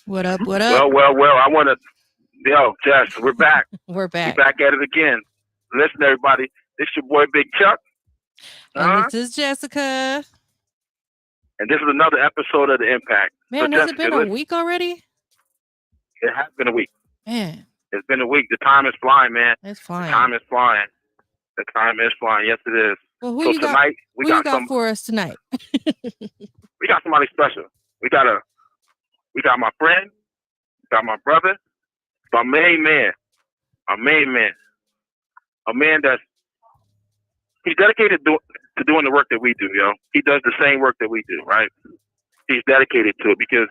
What up? What up? Well. I want to, Jess, we're back. We're back. We're back at it again. Listen, everybody, this your boy Big Chuck. And this is Jessica. And this is another episode of The Impact. Man, has it been a week already? It has been a week. Man. It's been a week. The time is flying, man. It's flying. The time is flying. The time is flying. Yes, it is. Well, who you got for us tonight? We got somebody special. We got my friend. We got my brother. My main man. A man that's he's dedicated to doing the work that we do, yo. He does the same work that we do, right? He's dedicated to it because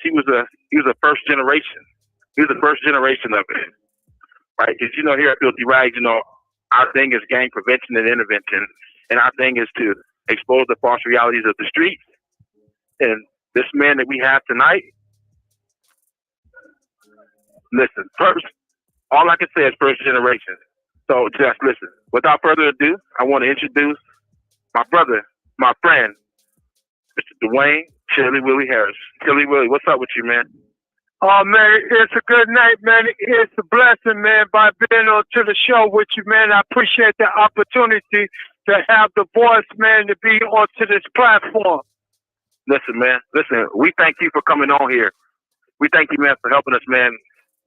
he was a first generation. He was the first generation of it, right? Because here at Filthy Rags, our thing is gang prevention and intervention, and our thing is to expose the false realities of the streets. And this man that we have tonight, listen, first, all I can say is first generation. So just listen. Without further ado, I want to introduce my brother, my friend, Mr. DeWayne Chilly Willy Harris. Chilly Willy, what's up with you, man? Oh, man, it's a good night, man. It's a blessing, man, by being on to the show with you, man. I appreciate the opportunity to have the voice, man, to be onto this platform. Listen, man. Listen, we thank you for coming on here. We thank you, man, for helping us, man,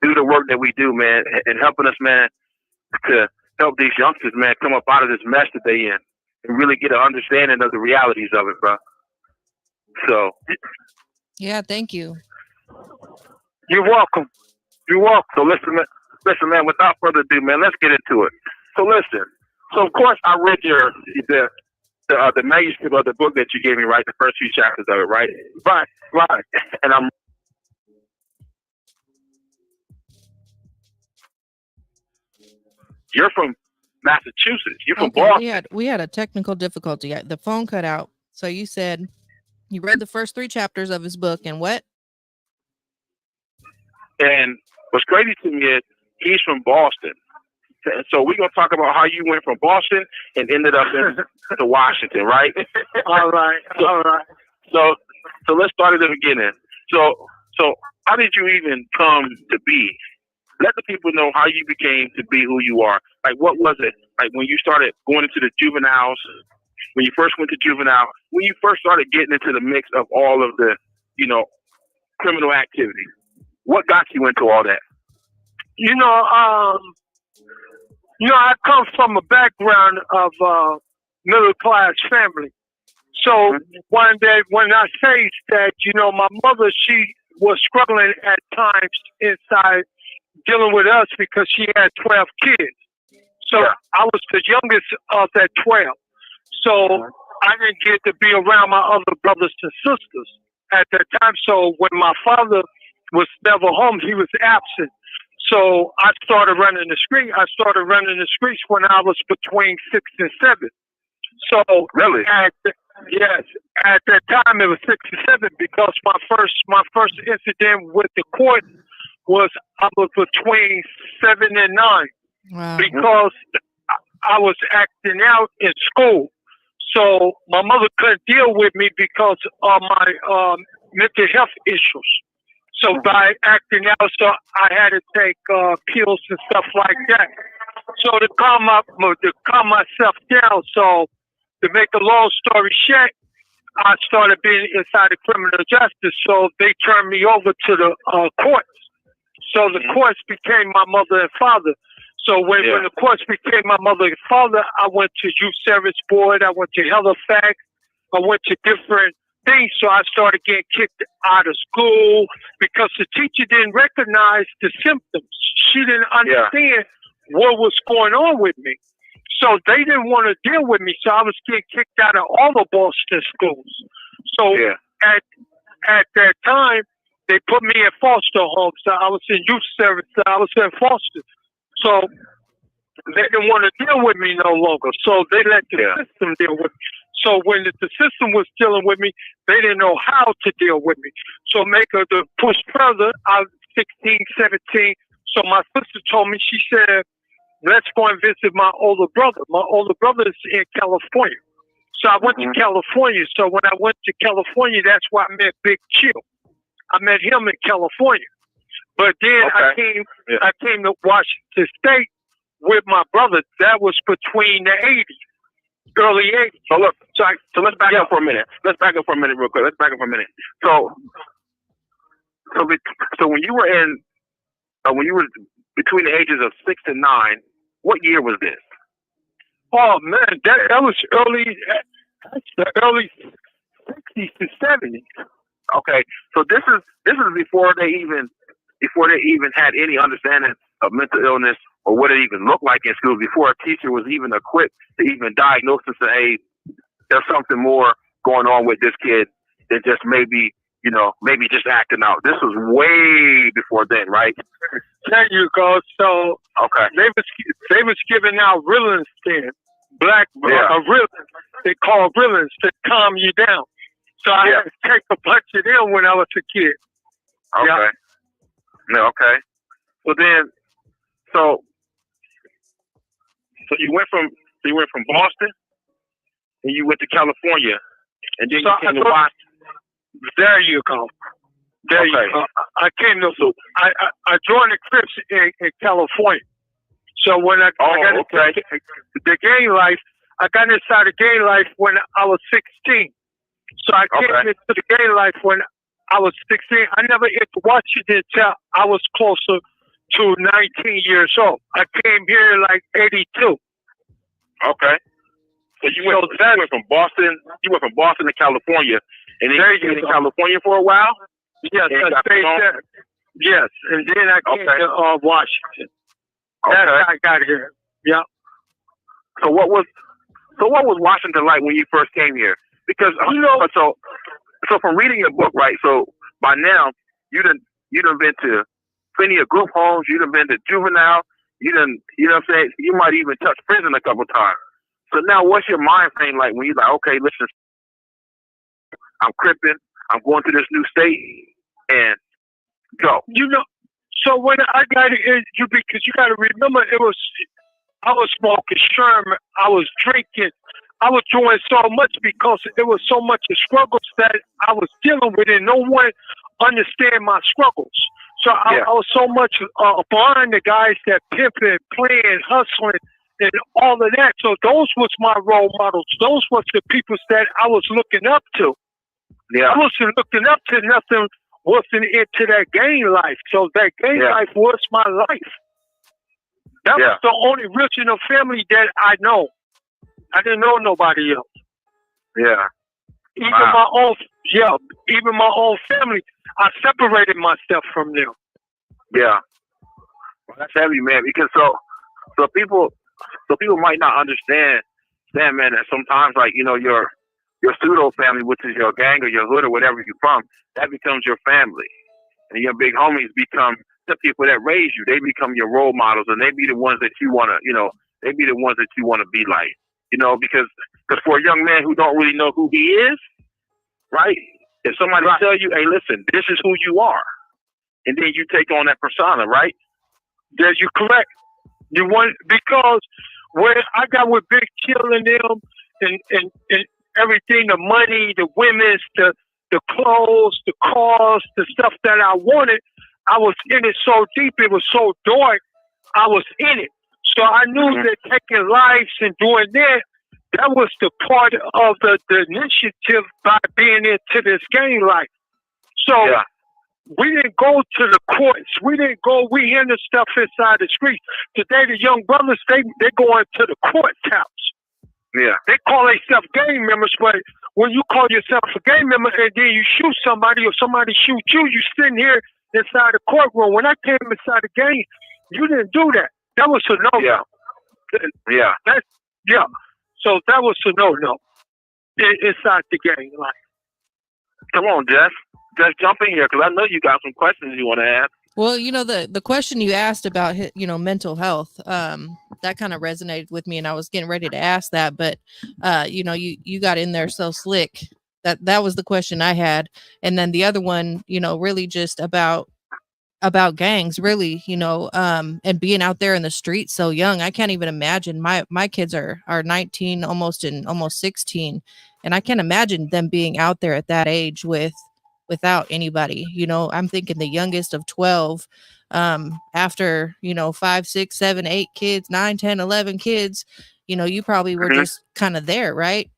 do the work that we do, man, and helping us, man, to help these youngsters, man, come up out of this mess that they in and really get an understanding of the realities of it, bro. So. Yeah, thank you. You're welcome. You're welcome. So listen, man, without further ado, man, let's get into it. So listen. So of course I read the manuscript of the book that you gave me, right? The first few chapters of it, right? Right. And you're from Massachusetts. You're from Boston. We had a technical difficulty. The phone cut out. So you said you read the first 3 chapters of his book and what? And what's crazy to me is he's from Boston. So we're going to talk about how you went from Boston and ended up to Washington, right? All right. So let's start at the beginning. So how did you even come to be? Let the people know how you became to be who you are. Like, what was it? Like, when you started going into the juveniles, when you first went to juvenile, when you first started getting into the mix of all of the, criminal activity. What got you into all that? I come from a background of middle class family. So one day when I say that, my mother, she was struggling at times inside dealing with us because she had 12 kids. So I was the youngest of that 12. So I didn't get to be around my other brothers and sisters at that time. So when my father was never home, he was absent. So I started running the street. I started running the streets when I was between 6 and 7. So really, at that time it was 6 and 7 because my first incident with the court was I was between 7 and 9 because I was acting out in school. So my mother couldn't deal with me because of my mental health issues. So by acting out, so I had to take pills and stuff like that. So to calm myself down. So to make a long story short, I started being inside the criminal justice. So they turned me over to the courts. So the courts became my mother and father. So when the courts became my mother and father, I went to youth service board. I went to Halifax. I went to different things. So I started getting kicked out of school because the teacher didn't recognize the symptoms. She didn't understand what was going on with me. So they didn't want to deal with me. So I was getting kicked out of all the Boston schools. So at that time, they put me in foster homes. So I was in youth service. So I was in foster. So they didn't want to deal with me no longer. So they let the system deal with me. So when the system was dealing with me, they didn't know how to deal with me. So to push further, I was 16, 17. So my sister told me, she said, let's go and visit my older brother. My older brother is in California. So I went to California. So when I went to California, that's where I met Big Chill. I met him in California. But then I came to Washington State with my brother. That was between the 80s, early 80s. So look, so let's back up for a minute. Let's back up for a minute real quick. So when you were between the ages of 6 and 9, what year was this? Oh man, that was the early 60s to 70s. Okay, so this is before they even had any understanding of mental illness or what it even looked like in school. Before a teacher was even equipped to even diagnose and say, "Hey, there's something more going on with this kid than just maybe just acting out." This was way before then, right? There you go. So okay, they was giving out Ritalin then, Ritalin. They call Ritalin to calm you down. So I had to take a bunch of them when I was a kid. Okay. Yeah. No, okay. So you went from Boston and you went to California and then you came to Washington. There you go. There you go. I came to I joined the Crips in California. So when I got into the gang life, I got inside the gang life when I was 16. So I came into the gang life when I was 16. I never entered Washington until I was closer to 19 years old. I came here like 82. Okay. So you went from Boston. You went from Boston to California, and then you stayed in California for a while. Yes, I stayed there. Yes, and then I came to Washington. That's how I got here. Yeah. So what was Washington like when you first came here? Because so from reading your book, right? So by now you done been to plenty of group homes. You done been to juvenile. You know what I'm saying? You might even touch prison a couple times. So now, what's your mind frame like when you're like, okay, listen, I'm cripping. I'm going to this new state and go. So when I got it, because you got to remember, I was smoking Sherman. I was drinking. I was doing so much because there was so much of struggles that I was dealing with, and no one understand my struggles. So I was so much behind the guys that pimping, playing, hustling, and all of that. So those was my role models. Those was the people that I was looking up to. Yeah. I wasn't looking up to nothing. Wasn't into that gang life. So that gang life was my life. That was the only original family that I know. I didn't know nobody else. Yeah. Even my own family, I separated myself from them. Yeah. Well, that's heavy, man. Because so people might not understand, man, that sometimes like, your pseudo family, which is your gang or your hood or whatever you're from, that becomes your family. And your big homies become the people that raise you. They become your role models, and they be the ones that you want to, they be the ones that you want to be like. Because for a young man who don't really know who he is, right? If somebody tell you, hey, listen, this is who you are, and then you take on that persona, right? Yeah, you're correct. Because when I got with Big Chill and them and everything, the money, the women's, the clothes, the cars, the stuff that I wanted, I was in it so deep, it was so dark, I was in it. So I knew that taking lives and doing that was the part of the initiative by being into this gang life. So we didn't go to the courts. We handle stuff inside the streets. Today, the young brothers, they go into the courthouse. Yeah. They call themselves gang members, but when you call yourself a gang member and then you shoot somebody or somebody shoot you, you sitting here inside the courtroom. When I came inside the gang, you didn't do that. That was a no-no. Yeah. So that was a no-no inside the gang life. Come on, Jeff. Just jump in here because I know you got some questions you want to ask. Well, the question you asked about, mental health, that kind of resonated with me, and I was getting ready to ask that, but, you got in there so slick. That was the question I had. And then the other one, really just about about gangs, really, and being out there in the streets so young. I can't even imagine. My kids are 19, almost 16, and I can't imagine them being out there at that age without anybody. I'm thinking the youngest of 12, after 5, 6, 7, 8 kids, 9, 10, 11 kids, you probably were just kind of there, right?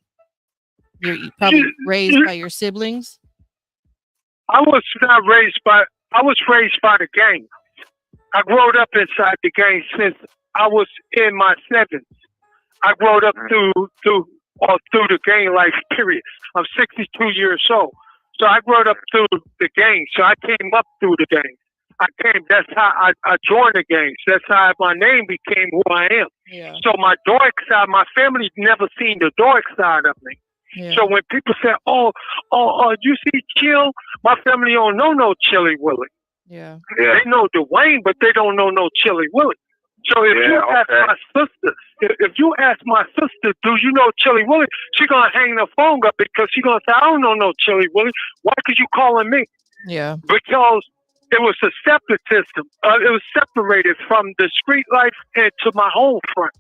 You probably raised by your siblings. I was raised by the gang. I grew up inside the gang since I was in my 7s. I grew up through the gang life period. I'm 62 years old. So I grew up through the gang. So I came up through the gang. That's how I joined the gangs. That's how my name became who I am. Yeah. So my dark side, my family's never seen the dark side of me. Yeah. So when people say, oh, you see Chill? My family don't know no Chilly Willy. Yeah. They know DeWayne, but they don't know no Chilly Willy. So if you ask my sister, do you know Chilly Willy? She's gonna hang the phone up because she's gonna say, I don't know no Chilly Willy. Why could you calling me? Yeah. Because it was a separate system. It was separated from the street life into my home front.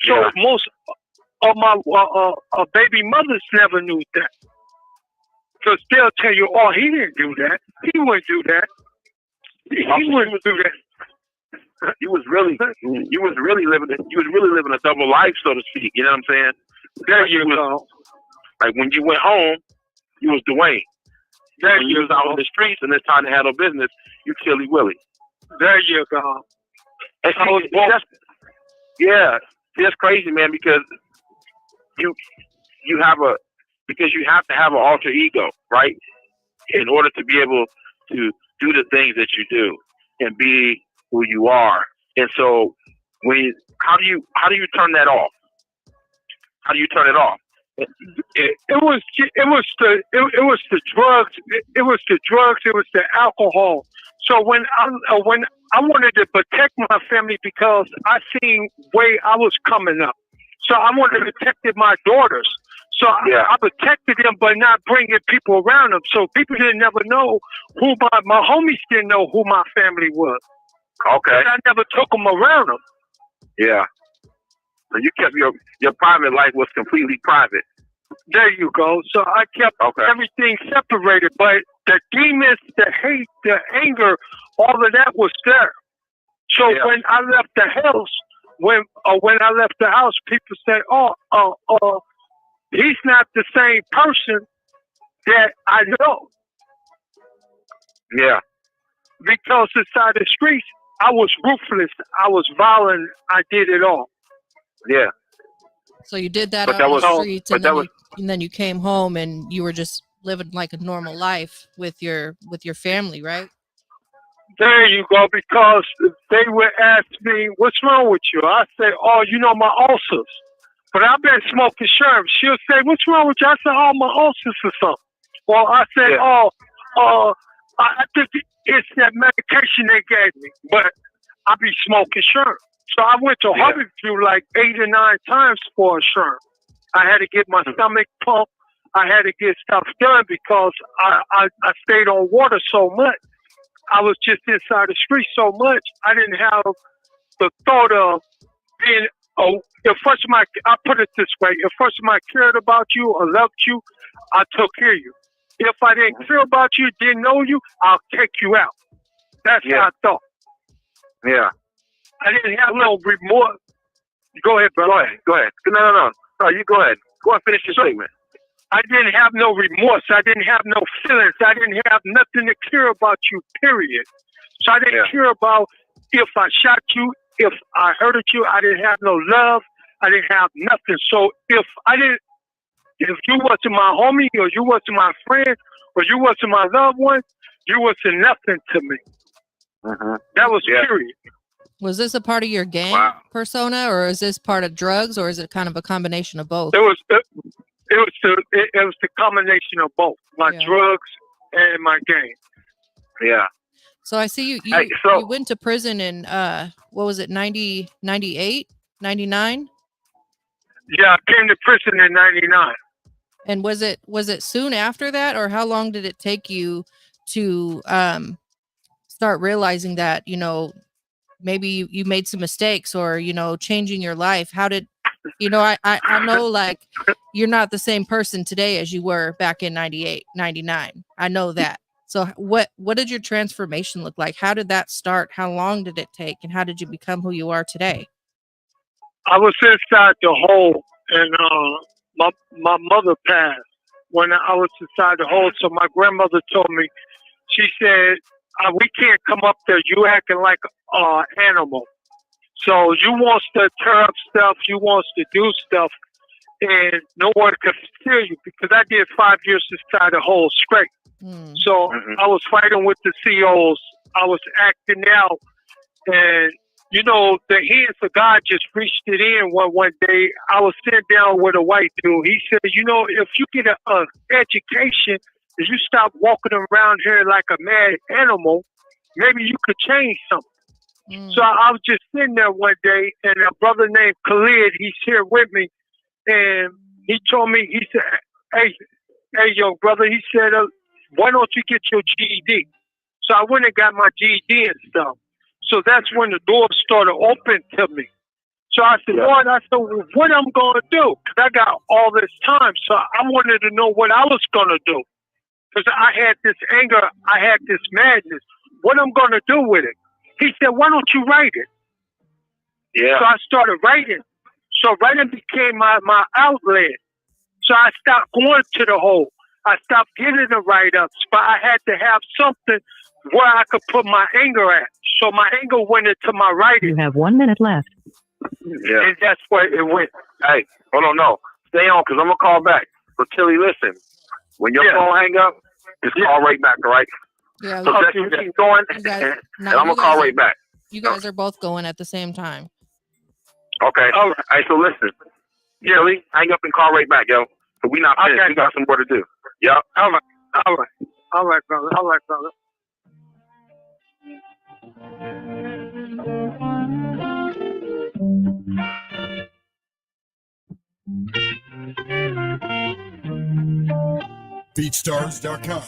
So most of my baby mothers never knew that. Because they'll tell you, oh, he didn't do that. He wouldn't do that. He wouldn't do that. You was really living a double life, so to speak. You know what I'm saying? There you go. Like when you went home, you was DeWayne. There when you was out on the streets and it's time to handle business, you Chilly Willy. There you go. And that's crazy, man, because you have to have an alter ego, right? In order to be able to do the things that you do and be who you are. And so how do you turn that off? How do you turn it off? It was the drugs. It was the drugs. It was the alcohol. So when I wanted to protect my family because I seen way I was coming up. So I wanted to protect my daughters. So I protected them, but not bringing people around them. So people didn't never know who my homies didn't know who my family was. Okay. I never took them around them. Yeah. So you kept your private life was completely private. There you go. So I kept everything separated, but the demons, the hate, the anger, all of that was there. So when I left the house, when I left the house, people said, "Oh, he's not the same person that I know." Yeah. Because inside the streets, I was ruthless. I was violent. I did it all. Yeah. So you did that out on the streets, and then you came home and you were just living like a normal life with your family, right? There you go. Because they would ask me, "What's wrong with you?" I say, "Oh, my ulcers." But I've been smoking sherm. She'll say, "What's wrong with you?" I say, "Oh, my ulcers or something." Well, I said, I think it's that medication they gave me, but I be smoking sherm. So I went to Harborview like 8 or 9 times for a sherm. I had to get my stomach pumped. I had to get stuff done because I stayed on water so much. I was just inside the street so much. I didn't have the thought of being, if first somebody, I put it this way, if first somebody cared about you or loved you, I took care of you. If I didn't care about you, didn't know you, I'll take you out. That's how I thought. Yeah. I didn't have no remorse. Go ahead, bro. Go ahead. No, you go ahead. Go and finish your statement. I didn't have no remorse. I didn't have no feelings. I didn't have nothing to care about you, period. So I didn't care about if I shot you, if I hurted you. I didn't have no love. I didn't have nothing. So if you wasn't my homie, or you wasn't my friend, or you wasn't my loved one, you wasn't nothing to me. That was period. Was this a part of your gang persona, or is this part of drugs, or is it kind of a combination of both? It was the combination of both, my drugs and my gang. Yeah. So I see you went to prison in what was it, 90, 98, 99? Yeah, I came to prison in 99. And was it soon after that, or how long did it take you to start realizing that, you know, maybe you made some mistakes, or, you know, changing your life? How did, you know, I know, like, you're not the same person today as you were back in 98, 99. I know that. So what did your transformation look like? How did that start? How long did it take? And how did you become who you are today? I was inside the hole, and my mother passed when I was inside the hole. So my grandmother told me, she said, "We can't come up there. You acting like an animal. So you wants to tear up stuff. You wants to do stuff, and no one could steer you, because I did 5 years inside the hole straight. So I was fighting with the COs. I was acting out, and you know, the hands of God just reached it in one day. I was sitting down with a white dude. He said, you know, if you get an education, if you stop walking around here like a mad animal, maybe you could change something. So I was just sitting there one day, and a brother named Khalid, he's here with me, and he told me, he said, hey, young brother, he said, why don't you get your GED? So I went and got my GED and stuff. So that's when the doors started open to me. So I said, Lord, well, what I'm going to do? Because I got all this time. So I wanted to know what I was going to do. Because I had this anger. I had this madness. What I'm going to do with it? He said, why don't you write it? Yeah. So I started writing. So writing became my outlet. So I stopped going to the hole. I stopped getting the write-ups. But I had to have something where I could put my anger at. So my anger went into my writing. You have 1 minute left. Yeah. And that's where it went. Hey, hold on, no. Stay on, because I'm going to call back. So, Chilly, listen. When your phone hang up, just call right back, all right? Yeah. So just keep going, and I'm going to call right back. You guys are both going at the same time. Okay. All right. Hey, so listen. Chilly, hang up and call right back, yo. So we not finished. Okay. We got some more to do. Yep. All right. All right. All right, brother. All right, brother. BeatStars.com.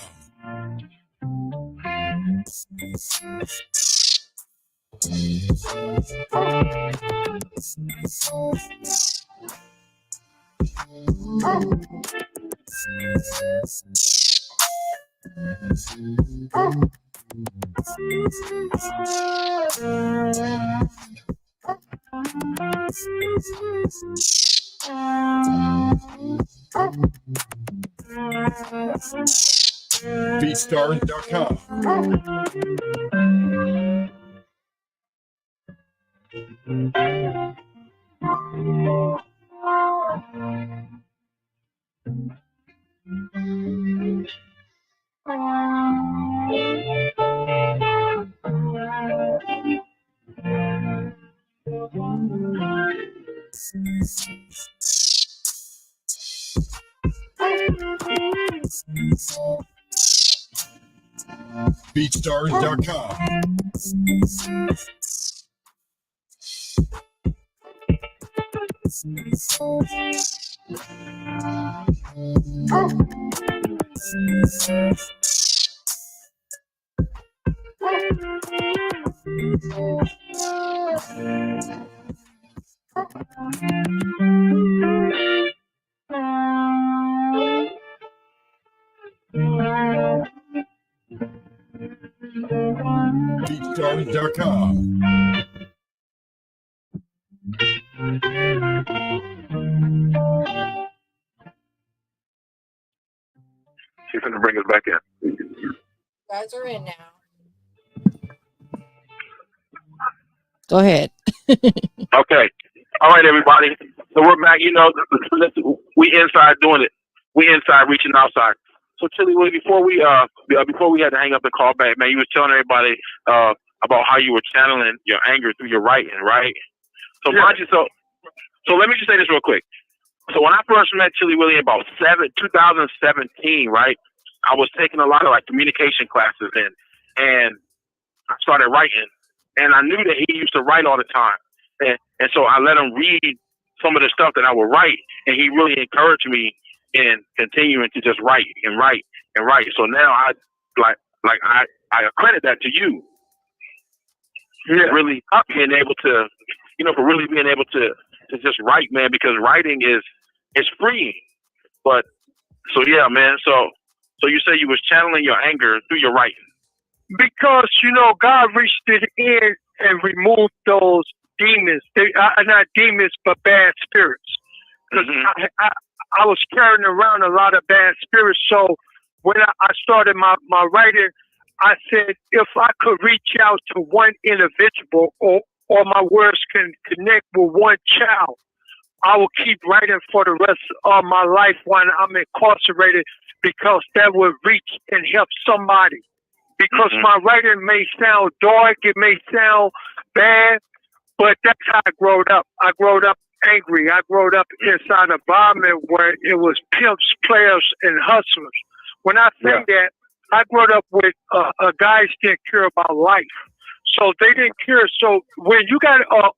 BeatStars.com. BeatStars.com. BeatStars.com. She's going to bring us back in. You guys are in now. Go ahead. Okay. All right, everybody. So we're back. You know, we inside doing it. We inside reaching outside. So, Chilly Willy, before we had to hang up and call back, man, you was telling everybody about how you were channeling your anger through your writing, right? So, so let me just say this real quick. So when I first met Chilly Willy in about 2017, right, I was taking a lot of like communication classes and I started writing, and I knew that he used to write all the time, and so I let him read some of the stuff that I would write, and he really encouraged me in continuing to just write and write and write. So now I accredit that to you, really being able to, for really being able to just write, man, because writing is freeing. But so yeah, man. So you say you was channeling your anger through your writing. Because, God reached it in and removed those demons. They are not demons, but bad spirits. Because I was carrying around a lot of bad spirits. So when I started my writing, I said, if I could reach out to one individual or my words can connect with one child, I will keep writing for the rest of my life when I'm incarcerated, because that will reach and help somebody. Because my writing may sound dark, it may sound bad, but that's how I grew up. I grew up angry. I grew up inside an environment where it was pimps, players, and hustlers. When I say that, I grew up with guys didn't care about life. So they didn't care. So when you got a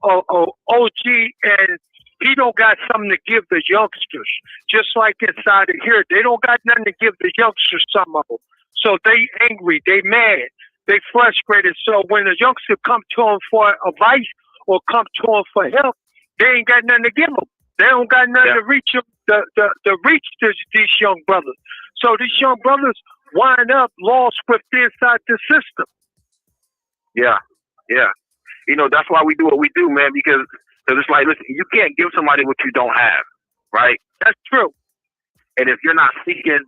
OG and he don't got something to give the youngsters, just like inside of here, they don't got nothing to give the youngsters, some of them. So they angry, they mad, they frustrated. So when a youngster come to them for advice or come to them for help, they ain't got nothing to give them. They don't got nothing to reach them, to reach these young brothers. So these young brothers wind up lost with inside the system. Yeah. That's why we do what we do, man, because it's like, listen, you can't give somebody what you don't have, right? That's true. And if you're not seeking,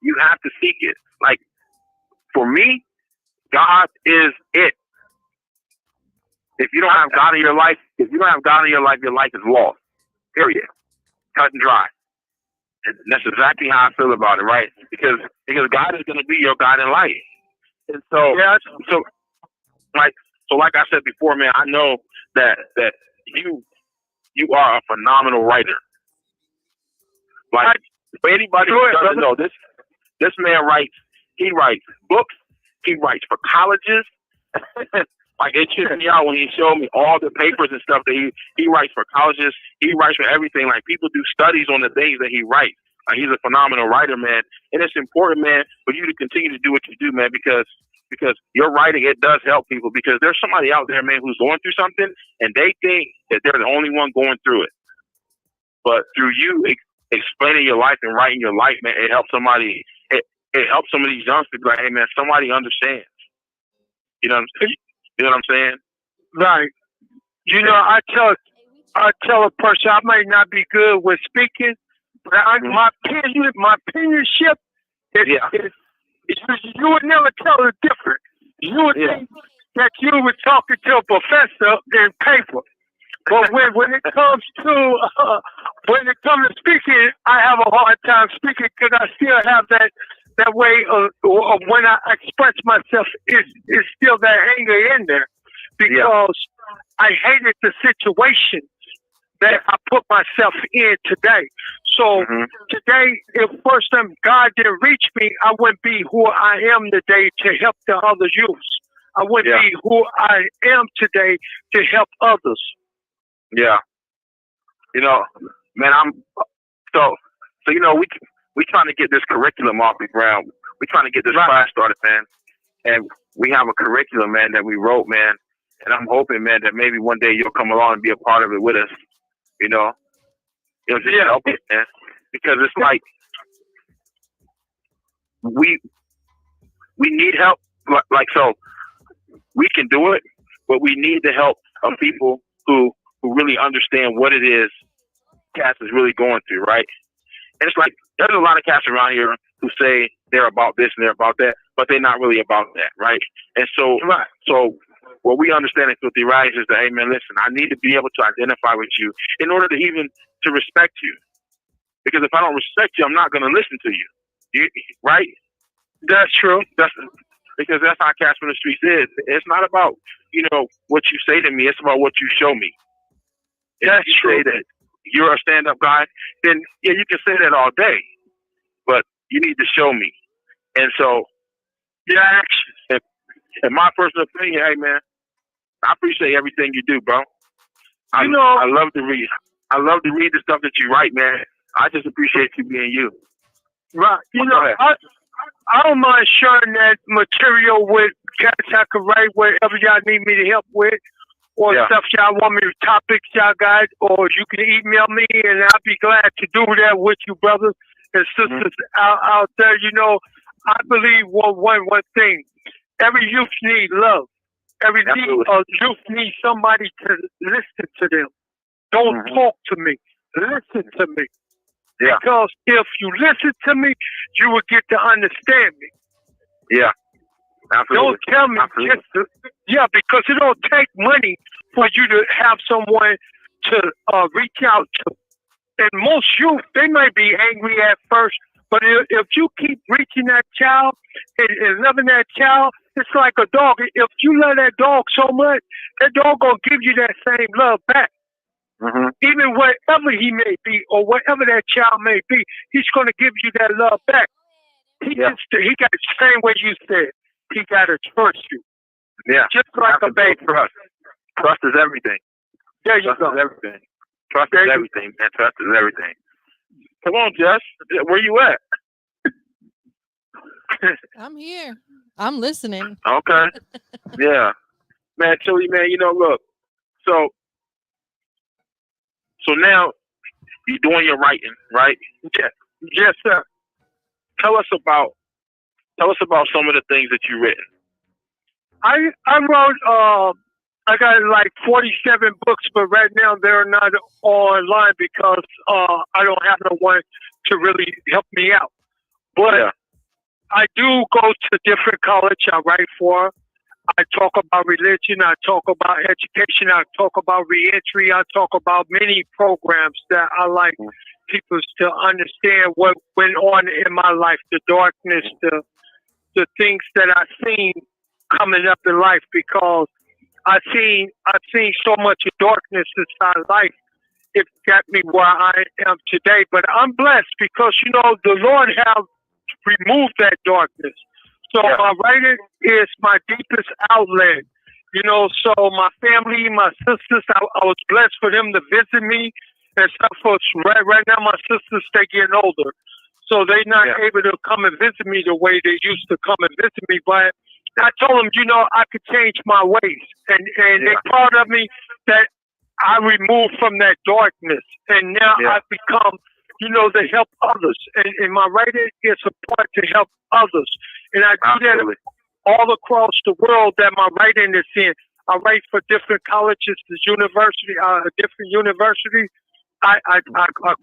you have to seek it. Like, for me, God is it. If you don't have God in your life, your life is lost. Period. Cut and dry. And that's exactly how I feel about it, right? Because God is going to be your guiding light. And so, like I said before, man, I know that you are a phenomenal writer. Like, for anybody who doesn't know, this man writes. He writes books. He writes for colleges. Like, it tripped me out when he showed me all the papers and stuff that he writes for colleges. He writes for everything. Like, people do studies on the things that he writes. Like, he's a phenomenal writer, man. And it's important, man, for you to continue to do what you do, man, because your writing, it does help people. Because there's somebody out there, man, who's going through something, and they think that they're the only one going through it. But through you explaining your life and writing your life, man, it helps somebody. It helps some of these youngsters be like, hey, man, somebody understands. You know what I'm saying? Right. I tell a person I might not be good with speaking, but my penmanship is you would never tell the difference. You would think that you were talking to a professor in paper. But when it comes to speaking, I have a hard time speaking because I still have that way of when I express myself, is still that anger in there, because I hated the situation that I put myself in today. So today, if first time God didn't reach me, I wouldn't be who I am today to help the other youths. I wouldn't be who I am today to help others. Yeah. Man, we trying to get this curriculum off the ground. We trying to get this class started, man. And we have a curriculum, man, that we wrote, man. And I'm hoping, man, that maybe one day you'll come along and be a part of it with us. It'll just help us, man. Because it's like we need help. Like, so we can do it, but we need the help of people who really understand what it is cats is really going through, right? And it's like, there's a lot of cats around here who say they're about this and they're about that, but they're not really about that, right? And so what we understand in Filthy Rags is that, hey, man, listen, I need to be able to identify with you in order to even to respect you. Because if I don't respect you, I'm not going to listen to you, right? That's true. Because that's how cats from the streets is. It's not about, what you say to me. It's about what you show me. That's true. Say that you're a stand-up guy, then you can say that all day, but you need to show me. And so, in my personal opinion, hey, man, I appreciate everything you do, bro. I love to read. I love to read the stuff that you write, man. I just appreciate you being you. Right. I don't mind sharing that material with cats I can write whatever y'all need me to help with, or stuff y'all want me to topics y'all got, or you can email me and I'll be glad to do that with you, brothers and sisters out there. You know, I believe one thing. Every youth need love. Every youth needs somebody to listen to them. Don't talk to me. Listen to me. Yeah. Because if you listen to me, you will get to understand me. Yeah. Absolutely. Don't tell me because it don't take money for you to have someone to reach out to. And most youth, they might be angry at first, but if you keep reaching that child and loving that child, it's like a dog. If you love that dog so much, that dog gonna give you that same love back. Even wherever he may be or wherever that child may be, he's gonna give you that love back. He got the same way you said. He gotta trust you. Yeah. Just like a baby. Trust. Trust is everything. There you go. Trust is everything. Trust is everything, man. Trust is everything. Come on, Jess. Where you at? I'm here. I'm listening. Okay. Yeah. Man, Chilly, man, you know, look. So now you're doing your writing, right? Yeah. Yes, sir. Tell us about some of the things that you've written. I wrote I got like 47 books, but right now they're not online because I don't have no one to really help me out. But I do go to different college. I write for. I talk about religion. I talk about education. I talk about reentry. I talk about many programs that I like people to understand what went on in my life, the darkness, the things that I've seen coming up in life, because I've seen so much darkness inside life. It got me where I am today. But I'm blessed because, you know, the Lord have removed that darkness. So my writing is my deepest outlet. You know, so my family, my sisters, I was blessed for them to visit me and stuff. Right now, my sisters, they getting older. So they're not able to come and visit me the way they used to come and visit me. But I told them, you know, I could change my ways. And they're proud of me that I removed from that darkness. And now I've become, you know, to help others. And my writing is a part to help others. And I do that all across the world that my writing is in. I write for different colleges, different universities. I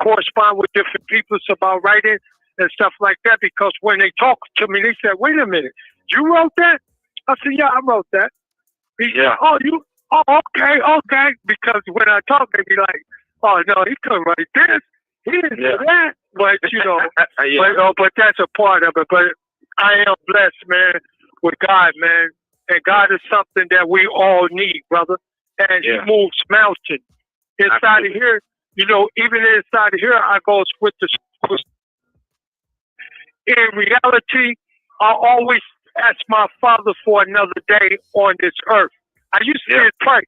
correspond with different people about writing and stuff like that, because when they talk to me, they said, wait a minute, you wrote that? I said, yeah, I wrote that. He said, okay. Because when I talk, they be like, oh, no, he couldn't write this. He didn't do that. But, you know, but that's a part of it. But I am blessed, man, with God, man. And God is something that we all need, brother. And He moves mountains. Inside of here, you know, even inside of here, I go with the schools. In reality, I always ask my Father for another day on this earth. I used to pray.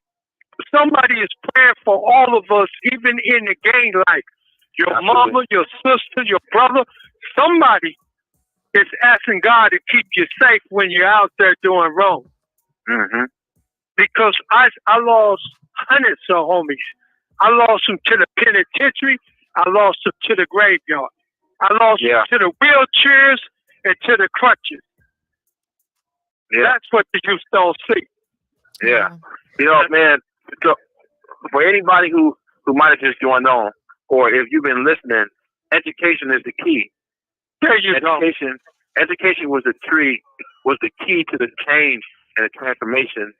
Somebody is praying for all of us, even in the gang life. Your mama, your sister, your brother. Somebody is asking God to keep you safe when you're out there doing wrong. Because I lost hundreds of homies. I lost them to the penitentiary. I lost them to the graveyard. I lost them to the wheelchairs and to the crutches. That's what the youth don't see. Yeah. You know, man, so for anybody who might have just joined on, or if you've been listening, education is the key. There you go. Education was the key to the change and the transformation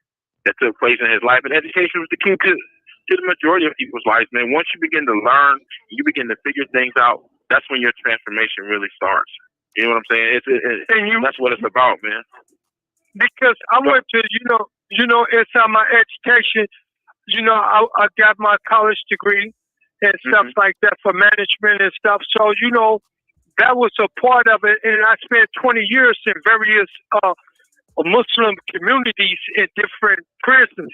that took place in his life. And education was the key to the majority of people's lives, man. Once you begin to learn, you begin to figure things out, that's when your transformation really starts. You know what I'm saying? That's what it's about, man. Because I went to, you know, inside my education, you know, I got my college degree and stuff like that for management and stuff. So, you know, that was a part of it. And I spent 20 years in various Muslim communities in different prisons.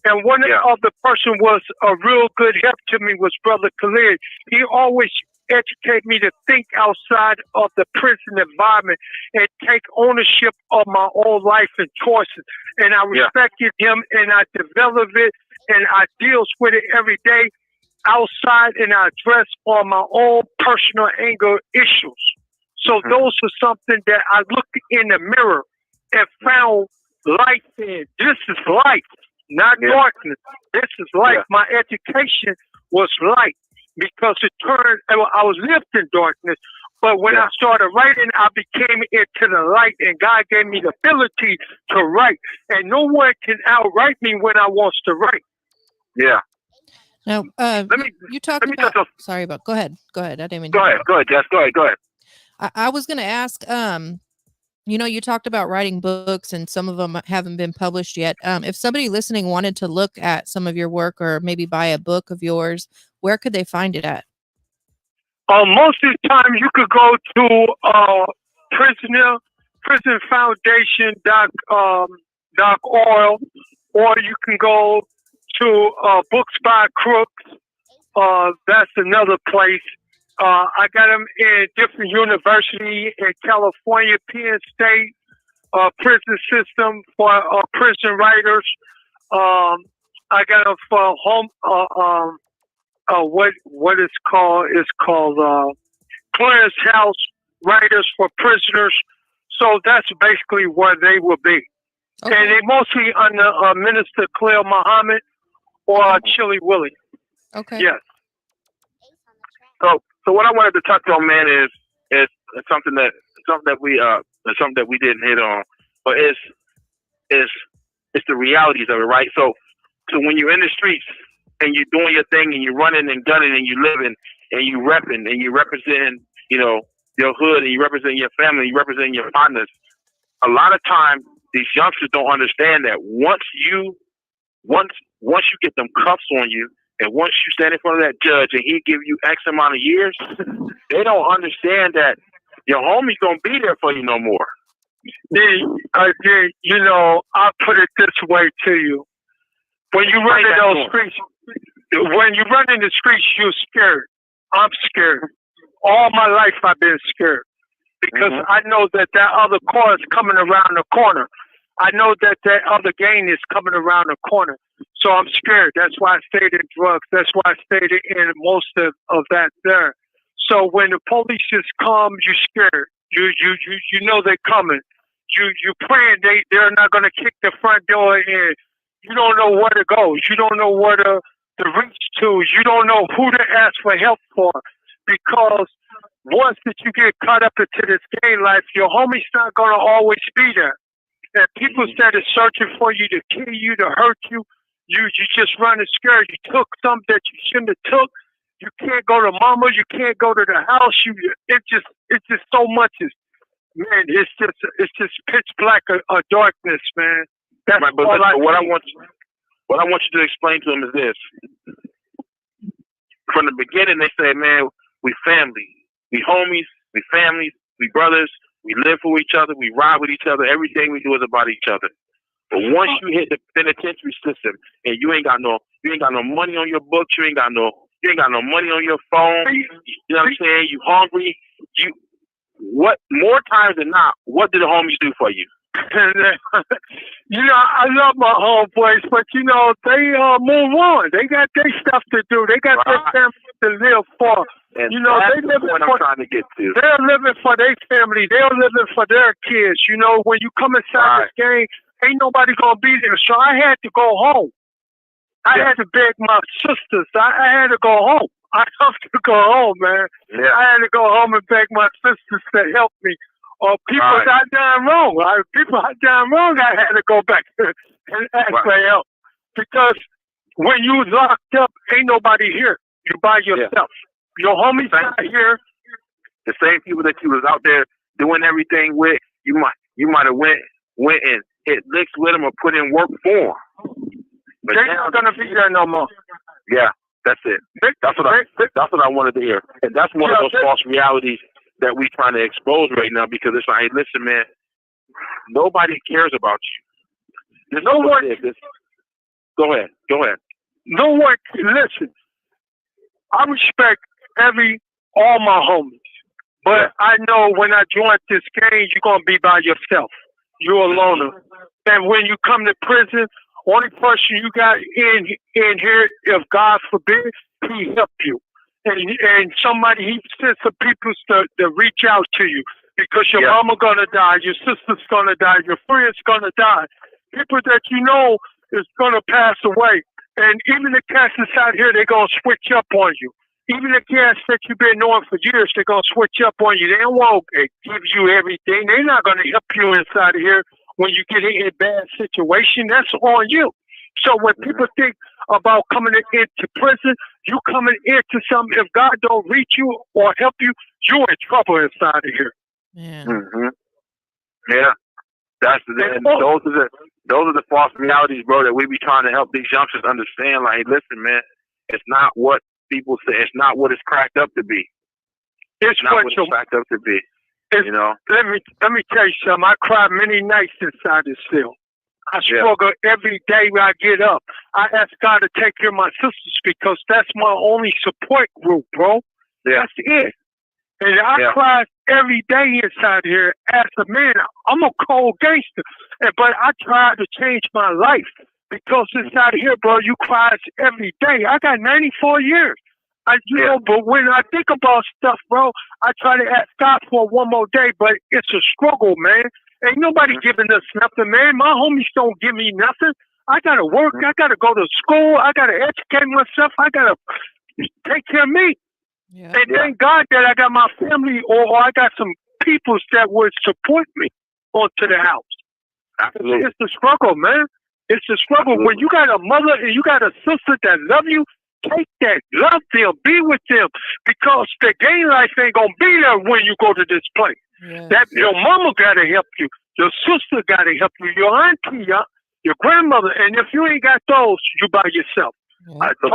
And one of the person was a real good help to me was Brother Khalid. He always educate me to think outside of the prison environment and take ownership of my own life and choices. And I respected him, and I develop it, and I deals with it every day outside, and I address all my own personal anger issues. So those are something that I looked in the mirror and found life in. This is life, not darkness. This is life. My education was light because it turned, I was lived in darkness. But when I started writing, I became into the light, and God gave me the ability to write. And no one can outwrite me when I want to write. Yeah. Now, you talked about. Sorry about. Go ahead. I didn't mean. Go ahead, Jess. Go ahead. I was going to ask. You talked about writing books, and some of them haven't been published yet. If somebody listening wanted to look at some of your work, or maybe buy a book of yours, where could they find it at? Most of the time, you could go to prisonfoundation.org, or you can go to Books by Crooks. That's another place. I got them in different universities in California, Penn State, prison system for prison writers. I got them for home. What it's called? It's called Clearance House Writers for Prisoners. So that's basically where they will be. Okay. And they mostly under Minister Khalil Muhammad or Chilly Willy. Okay. Yes. So what I wanted to touch on, man, is something that we didn't hit on, but it's the realities of it, right? So when you're in the streets and you're doing your thing and you're running and gunning and you're living and you repping and you represent, your hood, and you represent your family, you represent your partners. A lot of times these youngsters don't understand that once you get them cuffs on you, and once you stand in front of that judge and he give you X amount of years, they don't understand that your homie's gonna be there for you no more. I'll put it this way to you. When you run in those streets, you're scared. I'm scared. All my life I've been scared because I know that other car is coming around the corner. I know that other gang is coming around the corner. So I'm scared. That's why I stayed in drugs. That's why I stayed in most of that there. So when the police just come, you're scared. You know they're coming. You praying they're not gonna kick the front door in. You don't know where to go. You don't know where to reach to. You don't know who to ask for help for. Because once that you get caught up into this gang life, your homie's not gonna always be there. And people started searching for you to kill you, to hurt you. You just running scared. You took something that you shouldn't have took. You can't go to mama. You can't go to the house. It's just so much. It's just pitch black a darkness, man. That's right, but what I want you to explain to them is this. From the beginning, they say, man, we family, we homies, we families, we brothers. We live for each other. We ride with each other. Everything we do is about each other. But once you hit the penitentiary system and you ain't got no money on your books, you ain't got no money on your phone. You know what I'm saying? You hungry. What more times than not? What do the homies do for you? I love my homeboys, but they move on. They got their stuff to do. They got their family to live for. And they live what I'm trying to get to. They're living for their family. They're living for their kids. When you come inside this game, ain't nobody gonna be there. So I had to go home. I had to beg my sisters. I had to go home. I have to go home, man. Yeah. I had to go home and beg my sisters to help me. Or people got done wrong. People got done wrong. I had to go back and ask for help. Because when you locked up, ain't nobody here. You by yourself. Yeah. Your homies not here. The same people that you was out there doing everything with, you might have went and hit licks with them or put in work for them. But they're not gonna be there no more. Yeah, that's it. That's what I wanted to hear. And that's one of those false realities that we trying to expose right now, because it's like, hey, listen, man, nobody cares about you. Go ahead. No one, listen, I respect every all my homies. But I know when I join this game, you're gonna be by yourself. You're a loner. And when you come to prison, only person you got in here, if God forbid, he help you. And somebody, he sent some people to reach out to you because your mama gonna die, your sister's gonna die, your friend's gonna die. People that you know is gonna pass away. And even the cats inside here, they're gonna switch up on you. Even the cats that you've been knowing for years, they're gonna switch up on you. They won't give you everything. They're not gonna help you inside of here when you get in a bad situation. That's on you. So when people think about coming into prison, you coming into something. If God don't reach you or help you, you're in trouble inside of here. Yeah. Mm-hmm. Yeah. Those are the false realities, bro, that we be trying to help these youngsters understand. Like, listen, man, it's not what people say. It's not what it's cracked up to be. It's not what it's cracked up to be. You know. Let me tell you something. I cry many nights inside this cell. I struggle every day when I get up. I ask God to take care of my sisters because that's my only support group, bro. Yeah. That's it. And I cry every day inside here as a man. I'm a cold gangster, but I try to change my life because inside here, bro, you cry every day. I got 94 years. But when I think about stuff, bro, I try to ask God for one more day, but it's a struggle, man. Ain't nobody giving us nothing, man. My homies don't give me nothing. I got to work. I got to go to school. I got to educate myself. I got to take care of me. Yeah. And thank God that I got my family or I got some people that would support me onto the house. Absolutely. It's the struggle, man. It's the struggle. Absolutely. When you got a mother and you got a sister that love you, take that. Love them. Be with them. Because the gang life ain't going to be there when you go to this place. Yeah. Your mama got to help you. Your sister got to help you. Your auntie, your grandmother. And if you ain't got those, you by yourself. Yeah. So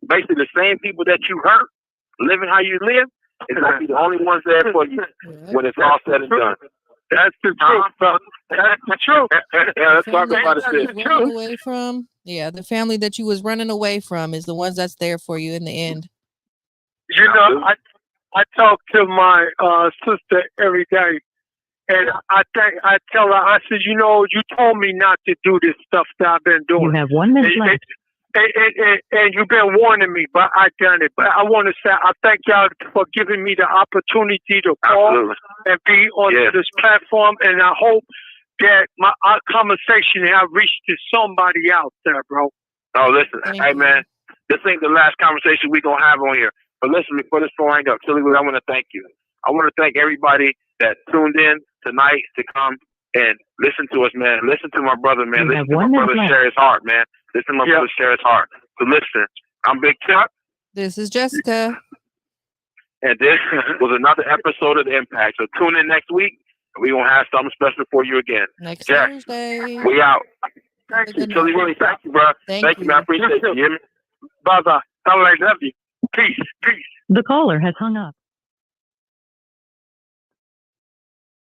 basically the same people that you hurt, living how you live, is going to be the only ones there for you when it's all said and done. That's the truth, brother. That's the truth. Yeah, let's talk about it. The family that you was running away from is the ones that's there for you in the end. You know, I talk to my sister every day, and I tell her, I said, you know, you told me not to do this stuff that I've been doing. You have 1 minute left. And you've been warning me, but I done it. But I want to say I thank y'all for giving me the opportunity to call and be on this platform. And I hope that our conversation have reached to somebody out there, bro. Oh, listen, hey man, this ain't the last conversation we gonna have on here. But listen, before this phone hang up, Chilly Willy, I want to thank you. I want to thank everybody that tuned in tonight to come and listen to us, man. Listen to my brother, man. Listen to my brother share his heart, man. Listen to my brother share his heart. So listen, I'm Big Chuck. This is Jessica. And this was another episode of The Impact. So tune in next week. And we're going to have something special for you again. Next Thursday. We out. Thank you, Chilly Willy. Thank you, bro. Thank you, man. I appreciate you. You hear me? Bye-bye. I love you. Peace. The caller has hung up.